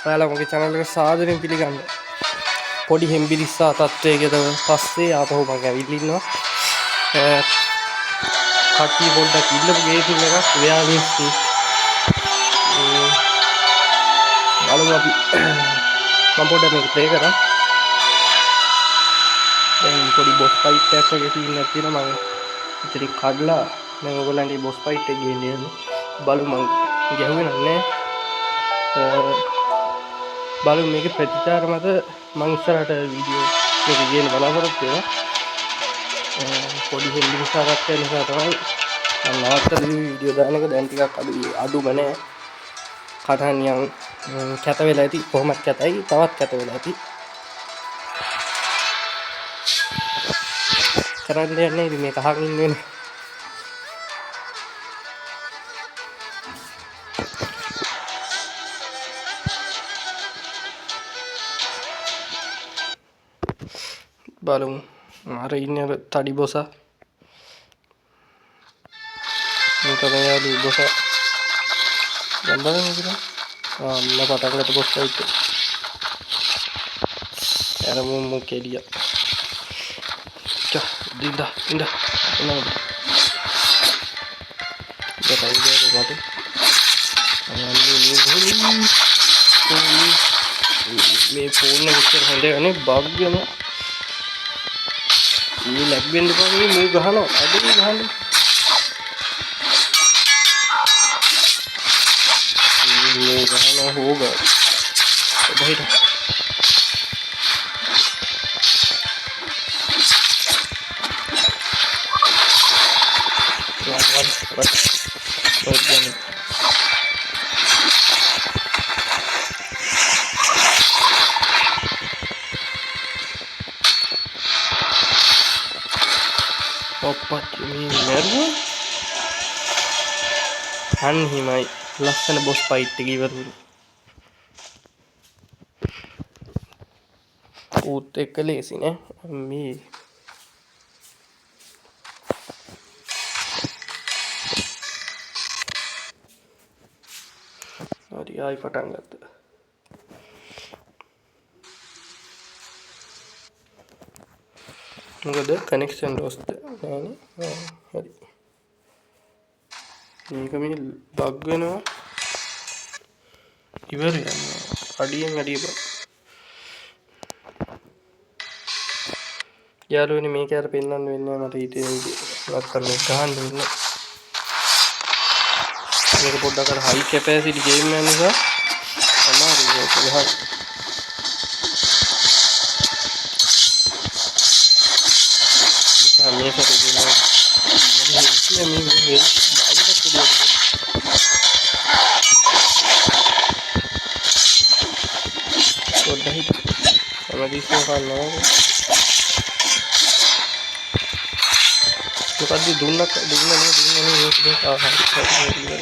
ඔයාලා මගේ channel එක සාදරයෙන් පිළිගන්න. පොඩි හෙම්බිරිස්සා තත්ත්වයකට පස්සේ ආපහු මම ඇවිල්ලා ඉන්නවා. කට්ටිය පොඩ්ඩක් ඉල්ලපු ගේටින් එකක් ඔයාලිස්ටි. බලමු අපි මම පොඩ්ඩක් මේක ප්ලේ කරා. දැන් පොඩි බොස් ෆයිට් එකක් වගේ සීන් එකක් තියෙනවා. මම ඉතින් කඩලා දැන් ඔයගොල්ලන්ගේ බොස් ෆයිට් එක ගේන්නේ බලමු. මම ගැහුවේ නැහැ. බලමු මේකේ ප්‍රතිචාර මත මම ඉස්සරහට වීඩියෝ එක ගේන්න බලාපොරොත්තු වෙනවා. පොඩි හෙම්බිරිස්සාවක් තියෙන නිසා තමයි මම නවත්තලා වීඩියෝ දාන එක. දැන් ටිකක් අඩුම නෑ. කටහනියන් කැත වෙලා ඇති. කොහොමත් කැතයි. තවත් කැත වෙලා ඇති. කරන්න යන්නේ ඉතින් මේක අහගෙන ඉන්න වෙන්නේ. බලමු. අර ඉන්නේ අර තඩි බොසා. මේ තමයි යාළු බොසා. දැන් බලන්න ඉතින්. මම පටකලට බොස් ෆයිට්. අර මු කෙලිය. dinda එනවා. දෙකයි දෙක මේ ෆෝන් එක විතර හොඳ යන්නේ බග් වෙනවා. මේ ලැග් වෙන්න බෑ මේ ගහනවා. අදින් ගහන්නේ. මේ ගහනවා හොගා. බහිට ඔප්පත් මේ මරුවා. අන්න හිමයි ලස්සන බොස් ෆයිට් එක ඉවරුනේ. ඌත් එක්ක ලේසි නේ මේ. හරි ආයි පටන් ගත්තා. මොකද කනෙක්ෂන් ලොස්ද නෑනේ. හරි මේක මේ බග් වෙනවා. ඉවර යනවා. අඩියෙන් අඩිය බග්. යාළුවනේ මේක අර පෙන්වන්න වෙන්නේ මට හිතේ නැත්තම් මේ ගහන්න වෙන්නේ. මේක පොඩ්ඩක් අර හයි කැපැසිටි ගේම් එක නිසා අමාරුයි මේක ගහන්න. මේක දෙනවා. මේ බාගට දෙනවා. පොඩ්ඩක් අමදිස්සේ කරනවා. මොකද්ද දුන්නනේ මේක දෙක ආහාරයි.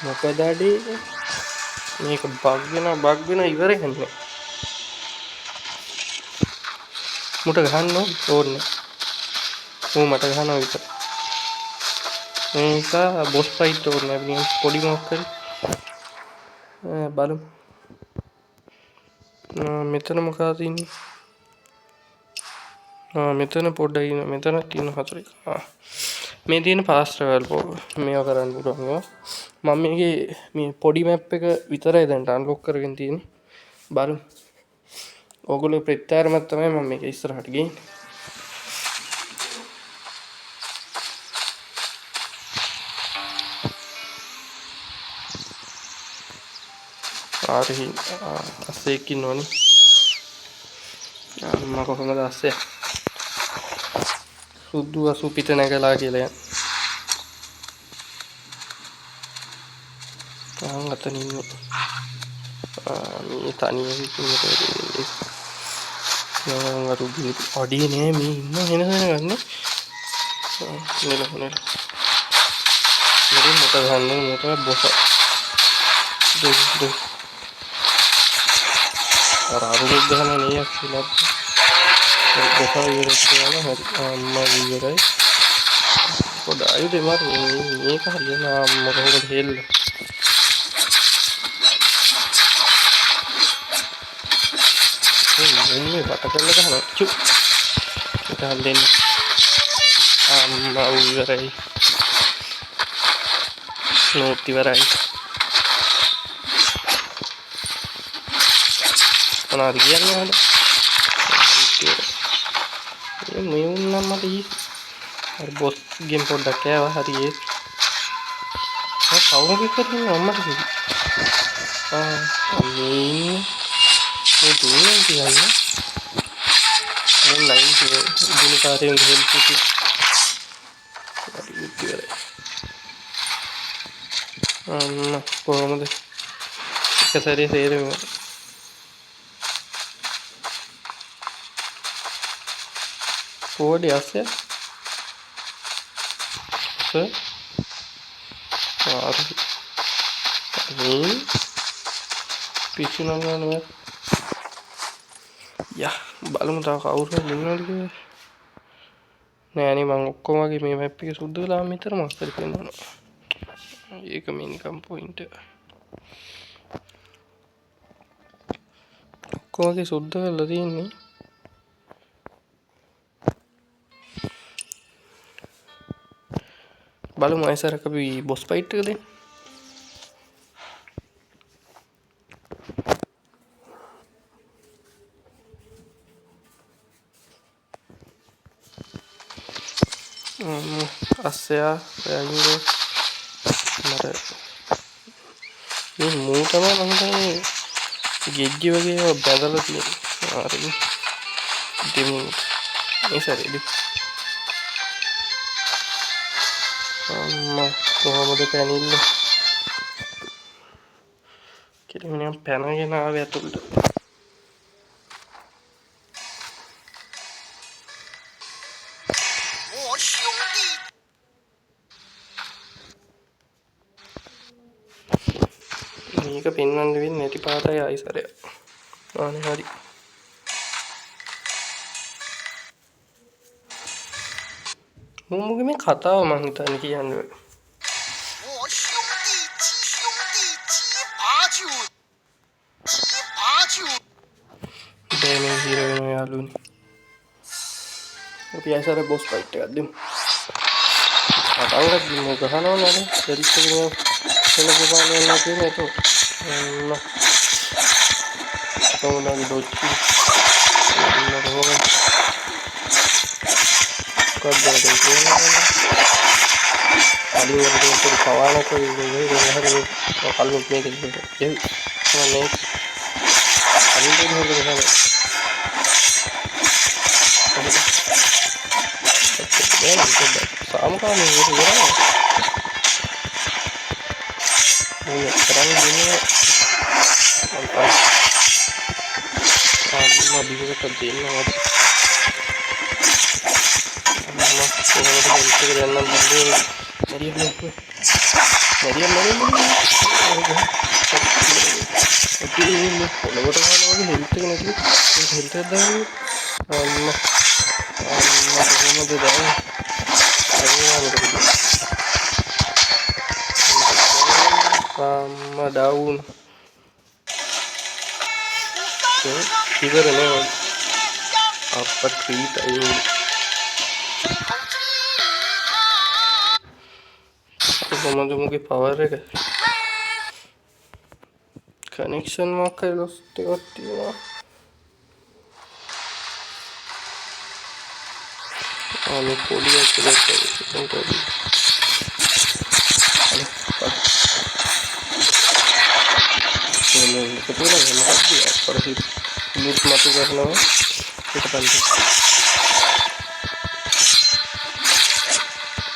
මොකද අඩේ මේක බග් වෙන ඉවර යන්නේ. මුට ගහන්න ඕනේ. මට ගහනවා විතර. මේක බොස් ෆයිට් ඕනේ. අපි පොඩි මොකක් කරේ. බලමු. මෙතන මොකක්ද ඉන්නේ? මෙතන පොඩ්ඩක් ඉන්න. මෙතන තියෙන හතරේ. මේ තියෙන ෆාස්ට් ට්‍රැවල් මේවා කරන්න පුළුවන්. මම මේකේ මේ පොඩි මැප් එක විතරයි දැන් අන්ලොක් කරගෙන තියෙන්නේ. බලමු. ඕගොල්ලෝ ප්‍රත්‍යාරමත් තමයි මම මේක ඉස්සරහට ගේන්නේ. ආරහි අස්සෙක් ඉන්නවනේ. මම කොහොමද අස්සේ? සුදු අසු පිට නැගලා කියලා යන. අතන ඉන්නේ. මේ තනියෙන් ඉන්නේ. අඩිය නෑ මේ ඉන්න වෙන ගන්න. නෙල මෙරින් මොකද ගන්න මොකද බොස දෙක අරුමුක් ගහන නියක් කියලා බොස ඉවරක් කියලා හරි අම්මා ඉවරයි පොඩ ආයුධ මාර මේක හරියනා මොකද හෙල්ල මේ වට කරලා ගහනවා චු එකක් දෙන්න අම්මා ඉවරයි නෝත් ඉවරයි මොනවද කියන්නේ හොඳ මේ උන්නම් මට හරි බොස් ගේම් පොඩ්ඩක් කෑවා හරි ඒ කවුරු කිව්වද අම්මට කිව්වා මේ දුන්නේ කියන්නේ මම ලයින් කිව්වා දුන්න කාර්යයෙන් හෙල්ප් කිව්වා හරි ඉතින් කොහොමද එක සැරේ තේරෙම පොඩි අස්සේ පිස්සු නංගනවා යා බලමු තව කවුරු හරි ඉන්නවද කියලා නෑනේ මං ඔක්කොම වගේ මේ මැප් එක සුද්ධ කළාම විතර මාස්ටර් පෙන්නනවා ඒක මේ නිකම් පොයින්ට් ඔක්කොම වගේ සුද්ධ කරලා තියෙන්නේ බලමු අයසරක අපි බොස් ෆයිට් එක දෙන්න අස්සයා එයාගේ මට මේ මූ තමයි මම හිතන්නේ ගෙජ්ජි වගේ ඒවා බැඳලා තියෙනවා හරි දෙමු මේ සැරේදී අම්මා කොහොමද පැනිල්ල කෙනෙක් පැනගෙන ආවේ ඇතුළට මේක පෙන්වන්න වෙන්නේ නැති පාටයි ආයිසරය ආනේ හරි මුමුගේ මේ කතාව මං හිතන්නේ කියන්නේ දැනේ හීරෝ වෙන යාළුවනේ අපි ආයිසර බොස් ෆයිට් එකක් දෙමු අතවරක් දිමු ගහනවා නේද දෙරිත් එක මේ සෙලකපාන යනවා කියන්නේ ඒක කොහොමද දොච්චි කොහොමද කියන්නේ අලිවරේ පොඩි පවාලක ඉන්නේ හරි කල්ලු මේක ඒ මොනේ අලිවරේ හොරගෙන සාමකාමී ඉවරයි මේ තරම් දිනේ අම්මා බිවකට දෙන්නවා අම්මා කොහොමද දෙන්න කරන්න බන්නේ මරියම් පොළොවට ගහනවා වගේ හෙල්ට් එක නැති හෙල්ට් එකක් දාන්නේ අම්මා කොහොමද දාන්නේ අම්මා ඩවුන් ඉවරනේ අප්ප ට්‍රීට් අයින් කොහොමද මුගේ පවර් එක කනෙක්ෂන් මොකක් හරි ලොස් එකක් තියෙනවා අනේ පොඩි එකක් තියෙනවා kebetulan ya makasih ya pada si lurus matu karena kita bantu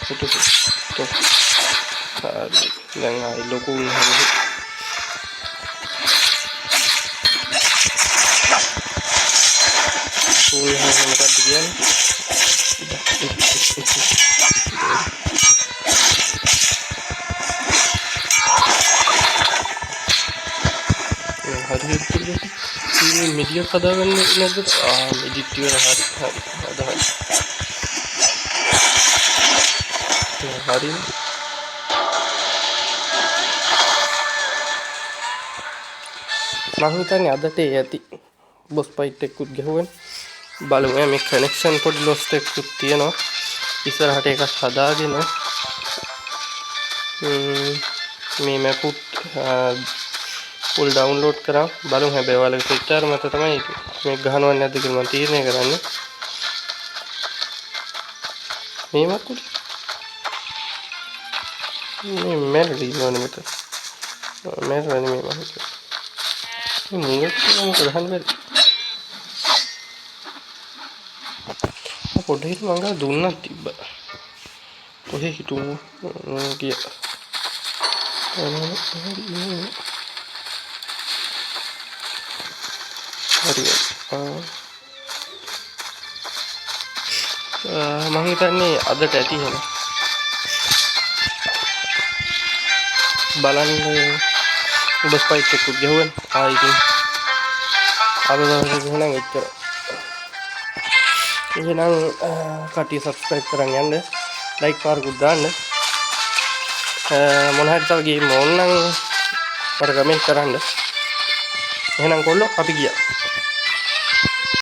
itu tuh yang lain lokung hari ini yang mereka bagian මිඩියක් හදාගන්න නැද්ද? මිඩිට් ඉවර හරි. හරි. මම හිතන්නේ අදට ඇති බොස් ෆයිට් එකකුත් ගහුවෙන් බලමු. මේ කනෙක්ෂන් පොඩි ලොස්ට් එකකුත් තියෙනවා. ඉස්සරහට එකක් හදාගෙන මේ මැපුත් ෆුල් ඩවුන්ලෝඩ් කරා බලමු. හැබැයි ඔයාලගේ ප්‍රතිචාර මත තමයි මේක ගහනවද නැද්ද කියලා මම තීරණය කරන්නේ. මේ මැපුත් මේ මෙලඩි නෝනේ මත මෙලඩි මේ මම මොකද ගහන්න බැරි. පොඩ්ඩක් හිට මං ගා දුන්නක් තිබ්බා. කොහේ හිටුමු ගිය. හරි. මං හිතන්නේ අදට ඇති එහෙම. බලන්න බස් ෆයිට් එකකුත් ගහුවෙන්. ඉතින් අද දවසේ ගහනම් එච්චර. එහෙනම් කට්ටිය සබ්ස්ක්‍රයිබ් කරන් යන්න, ලයික් පාරකුත් දාන්න. මොන හරි තව ගේම් ඕන නම් මට කමෙන්ට් කරන්න. එහෙනම් කොල්ලෝ අපි ගියා.